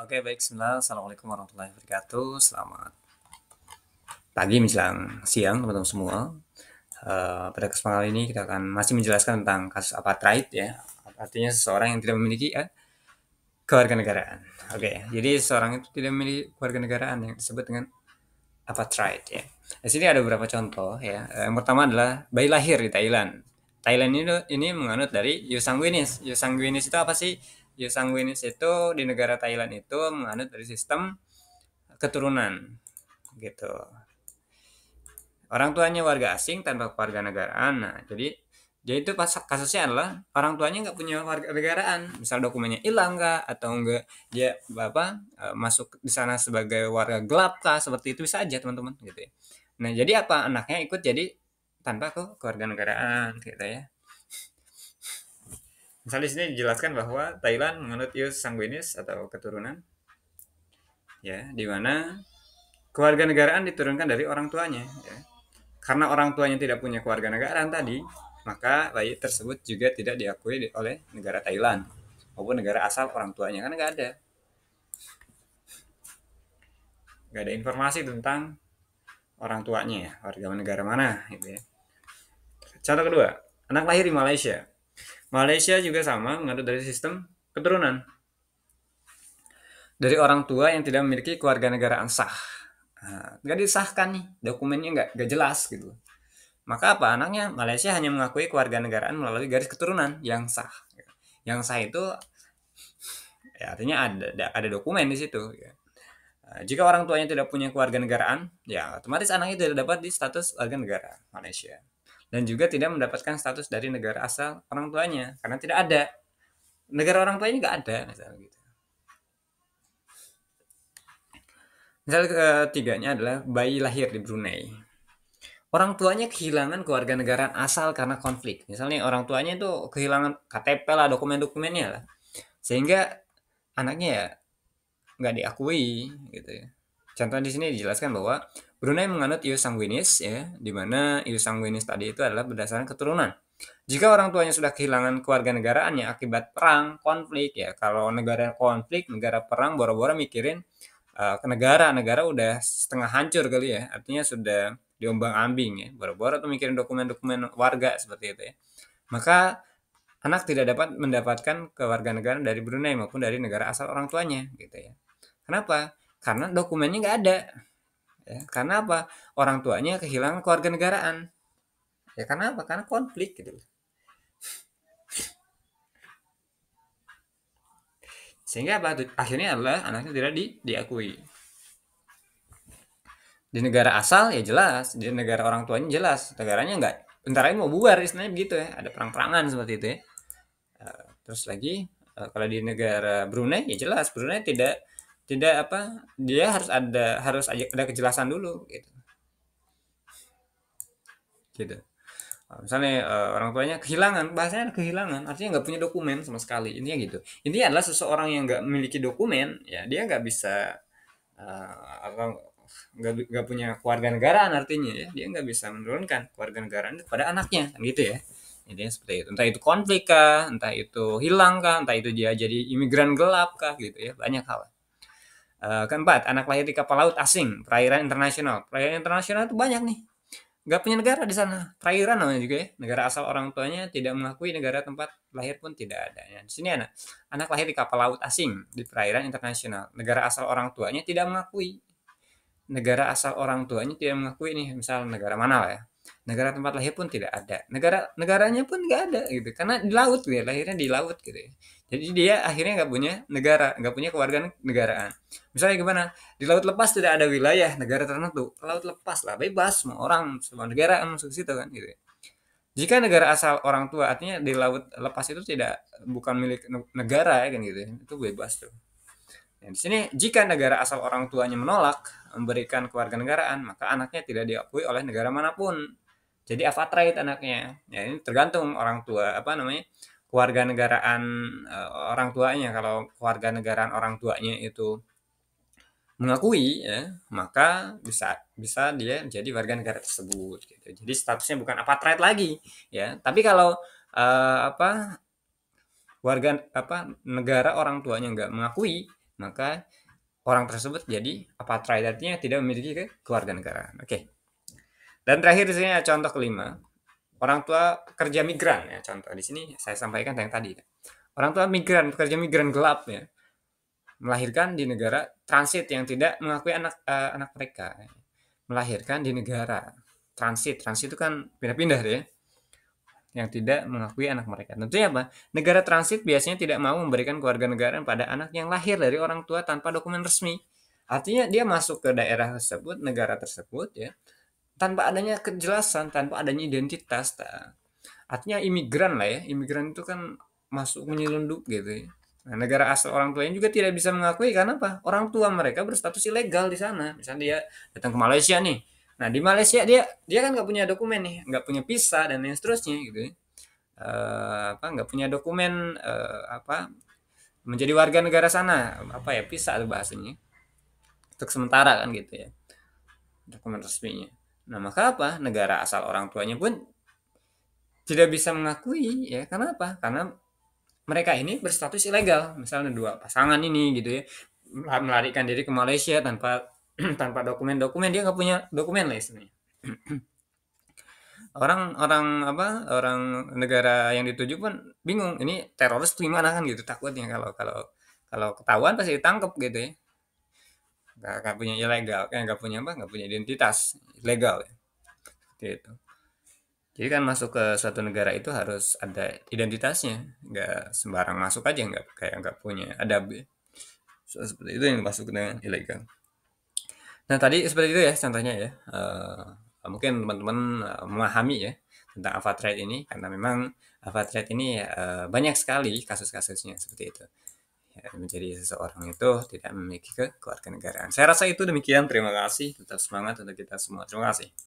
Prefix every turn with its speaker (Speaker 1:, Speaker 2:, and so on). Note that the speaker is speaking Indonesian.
Speaker 1: Oke, baik. Bismillah. Assalamualaikum warahmatullahi wabarakatuh. Selamat pagi menjelang siang, teman-teman semua. Pada kesempatan kali ini kita akan masih menjelaskan tentang kasus apartheid ya. Artinya seseorang yang tidak memiliki kewarganegaraan. Oke, jadi seseorang itu tidak memiliki kewarganegaraan yang disebut dengan apartheid ya. Di sini ada beberapa contoh ya. Yang pertama adalah bayi lahir di Thailand. Thailand ini menganut dari Yusanguinis. Yusanguinis itu apa sih? Yusanguinis itu di negara Thailand itu menganut dari sistem keturunan gitu. Orang tuanya warga asing tanpa kewarganegaraan. Nah, jadi itu pas kasusnya adalah orang tuanya nggak punya warga negaraan, misal dokumennya hilang kah atau enggak dia masuk di sana sebagai warga gelap kah, seperti itu bisa aja teman-teman gitu ya. Nah, jadi apa anaknya ikut jadi tanpa kewarganegaraan gitu ya. Misal di sini dijelaskan bahwa Thailand menganut ius sanguinis atau keturunan ya, di mana kewarganegaraan diturunkan dari orang tuanya ya. Karena orang tuanya tidak punya kewarganegaraan tadi, maka bayi tersebut juga tidak diakui oleh negara Thailand maupun negara asal orang tuanya, karena nggak ada informasi tentang orang tuanya ya, warga negara mana gitu ya. Contoh kedua, anak lahir di Malaysia. Malaysia juga sama mengatur dari sistem keturunan dari orang tua yang tidak memiliki kewarganegaraan sah. Nah, nggak disahkan nih, dokumennya nggak jelas gitu. Maka apa? Anaknya Malaysia hanya mengakui kewarganegaraan melalui garis keturunan yang sah. Yang sah itu ya artinya ada dokumen di situ. Ya. Jika orang tuanya tidak punya kewarganegaraan, ya otomatis anaknya tidak dapat di status warga negara Malaysia. Dan juga tidak mendapatkan status dari negara asal orang tuanya karena tidak ada. Negara orang tuanya nggak ada, misalnya gitu. Misal ketiganya adalah bayi lahir di Brunei. Orang tuanya kehilangan kewarganegaraan asal karena konflik. Misalnya orang tuanya itu kehilangan KTP lah, dokumen-dokumennya lah. Sehingga anaknya ya nggak diakui gitu ya. Contoh di sini dijelaskan bahwa Brunei menganut ius sanguinis ya, di mana ius sanguinis tadi itu adalah berdasarkan keturunan. Jika orang tuanya sudah kehilangan kewarganegaraannya akibat perang, konflik ya, kalau negara konflik, negara perang, boro-boro mikirin ke negara udah setengah hancur kali ya, artinya sudah diombang-ambing ya, boro-boro tuh mikirin dokumen-dokumen warga seperti itu ya. Maka anak tidak dapat mendapatkan kewarganegaraan dari Brunei maupun dari negara asal orang tuanya gitu ya. Kenapa? Karena dokumennya nggak ada. Ya. Karena apa? Orang tuanya kehilangan kewarganegaraan. Ya karena apa? Karena konflik gitu. Sehingga apa? Akhirnya adalah anaknya tidak diakui. Di negara asal ya jelas, di negara orang tuanya jelas, negaranya nggak. Bentar lagi mau bubar istilahnya begitu ya. Ada perang-perangan seperti itu ya. Terus lagi kalau di negara Brunei ya jelas Brunei tidak tidak apa dia harus ada kejelasan dulu gitu. Misalnya orang tuanya kehilangan, bahasanya kehilangan, artinya nggak punya dokumen sama sekali. Intinya gitu. Intinya adalah seseorang yang nggak memiliki dokumen, ya dia nggak bisa apa nggak punya keluarga negaraan artinya ya dia nggak bisa menurunkan keluarga negaraan pada anaknya kan gitu ya. Intinya seperti itu. Entah itu konflik kah, entah itu hilang kah, entah itu dia jadi imigran gelap kah gitu ya banyak hal. Keempat, anak lahir di kapal laut asing, perairan internasional. Perairan internasional itu banyak nih. Nggak punya negara di sana. Perairan namanya juga ya. Negara asal orang tuanya tidak mengakui negara tempat lahir pun tidak ada. Ya, di sini anak lahir di kapal laut asing di perairan internasional. Negara asal orang tuanya tidak mengakui. Negara asal orang tuanya tidak mengakui nih, misal negara mana lah ya. Negara tempat lahir pun tidak ada. Negaranya pun nggak ada gitu. Karena di laut gitu ya, lahirnya di laut gitu ya. Jadi dia akhirnya nggak punya negara, nggak punya kewarganegaraan. Misalnya gimana? Di laut lepas tidak ada wilayah negara tertentu. Laut lepas lah, bebas semua orang, semua negara masuk situ kan gitu ya. Jika negara asal orang tua artinya di laut lepas itu tidak bukan milik negara ya kan gitu ya. Itu bebas tuh. Nah, di sini jika negara asal orang tuanya menolak memberikan kewarganegaraan, maka anaknya tidak diakui oleh negara manapun. Jadi apartheid anaknya. Ya ini tergantung orang tua apa namanya kewarganegaraan orang tuanya. Kalau kewarganegaraan orang tuanya itu mengakui ya, maka bisa bisa dia menjadi warga negara tersebut gitu. Jadi statusnya bukan apartheid lagi ya. Tapi kalau apa warga apa negara orang tuanya nggak mengakui, maka orang tersebut jadi apartheid, artinya tidak memiliki kewarganegaraan. Oke. Dan terakhir di sini contoh kelima, orang tua pekerja migran ya, contoh di sini saya sampaikan yang tadi. Orang tua migran, pekerja migran gelap ya, melahirkan di negara transit yang tidak mengakui anak mereka. Melahirkan di negara transit. Transit itu kan pindah-pindah ya, yang tidak mengakui anak mereka. Tentunya apa? Negara transit biasanya tidak mau memberikan kewarganegaraan pada anak yang lahir dari orang tua tanpa dokumen resmi. Artinya dia masuk ke daerah tersebut, negara tersebut ya, tanpa adanya kejelasan, tanpa adanya identitas. Artinya imigran lah ya, imigran itu kan masuk menyelundup gitu ya. Nah, negara asal orang tuanya juga tidak bisa mengakui karena apa? Orang tua mereka berstatus ilegal di sana. Misalnya dia datang ke Malaysia nih. Nah, di Malaysia dia kan nggak punya dokumen nih, nggak punya visa dan lain seterusnya gitu ya. Nggak punya dokumen apa menjadi warga negara sana, apa ya, visa atau bahasanya. Untuk sementara kan gitu ya, dokumen resminya. Nah, maka apa? Negara asal orang tuanya pun tidak bisa mengakui ya. Karena apa? Karena mereka ini berstatus ilegal. Misalnya dua pasangan ini gitu ya, melarikan diri ke Malaysia tanpa tanpa dokumen-dokumen, dia nggak punya dokumen lah istilahnya. Orang-orang apa, orang negara yang dituju pun bingung, ini teroris gimana kan gitu, takutnya kalau kalau kalau ketahuan pasti ditangkap gitu ya. Nggak punya ilegal, nggak punya apa, nggak punya identitas legal ya. Gitu. Jadi kan masuk ke suatu negara itu harus ada identitasnya, nggak sembarang masuk aja, nggak kayak nggak punya adab ya. So, seperti itu yang masuk dengan ilegal. Nah tadi seperti itu ya contohnya ya. Mungkin teman-teman memahami ya tentang apartheid ini, karena memang apartheid ini banyak sekali kasus-kasusnya seperti itu. Ya, menjadi seseorang itu tidak memiliki kewarganegaraan. Saya rasa itu demikian. Terima kasih. Tetap semangat untuk kita semua. Terima kasih.